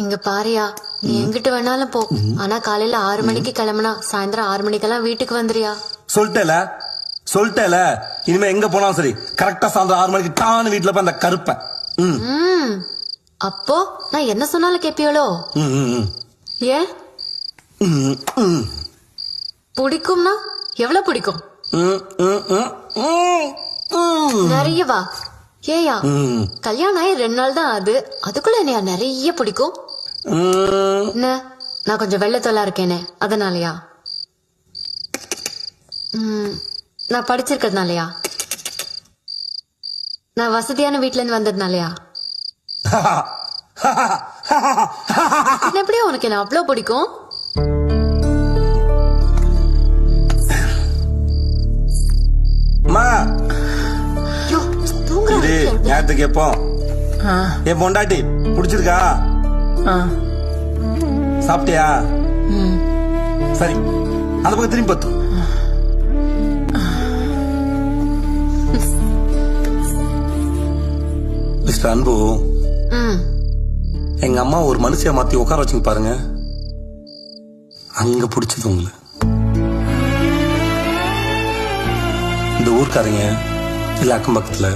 இங்க பாரியா, நீ எங்கிட்ட வேணாலும் போ. ஆனா காலையில 6 மணிக்கு கிளம்புனா சாயந்தரம் 6 மணிக்கெல்லாம் வீட்டுக்கு வந்துறியா? சொல்லிட்டேல இனிமே எங்க போனாலும் சரி கரெக்டா சாயந்தரம் 6 மணிக்கு டான்னு வீட்டுல போய் அந்த கருப்பை. அப்போ நான் என்ன சொன்னாலும் கேப்பியோளோ? ஏன் பிடிக்கும்னா எவ்வளவு பிடிக்கும்? நிறையவா? ஏயா, கல்யாணம் ஆகி 2 நாள் தான் ஆகுது, அதுக்குள்ள என்னையா நிறைய பிடிக்கும்? என்ன, நான் கொஞ்சம் வெள்ளத்தோலா இருக்கேனே அதனாலயா? நான் படிச்சிருக்கிறதுனாலயா? நான் வசதியான வீட்டுல இருந்து வந்ததுனாலயா? எப்படியா உனக்கு என்ன அவ்வளவு பிடிக்கும்? நேரத்துக்கு எப்போ என் பொண்டாட்டி புடிச்சிருக்கா? சாப்பிட்டியா? சரி, அந்த பக்கம் திரும்பி பத்து. மிஸ்டர் அன்பு, எங்க அம்மா ஒரு மனுஷிய மாத்தி உட்கார வச்சுங்க பாருங்க, அங்க பிடிச்சது உங்களை. இந்த ஊர்க்காரங்க இல்ல அக்கம் பக்கத்துல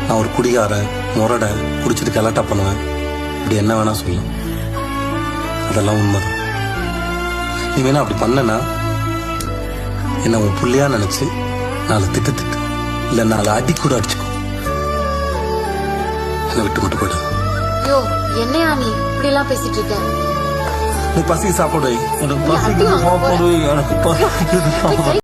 நான் ஒரு குடிகாரன் முரட குடிச்சிட்டு கலாட்டா பண்ணுவேன், இப்படி என்ன வேணா சொல்லு, அதெல்லாம் உண்மைதான். நீ வேணா அப்படி பண்ணனா என்ன உன் புள்ளையா நினைச்சு 4 திட்டு இல்ல 4 அடி கூட அடிச்சுக்கோ, என்ன விட்டு மட்டும் போயிடு. ஐயோ, என்னையா நீ இப்படி எல்லாம் பேசிட்டு இருக்க? நீ பசி சாப்பிடு. எனக்கு பசி சாப்பாடு, எனக்கு பசி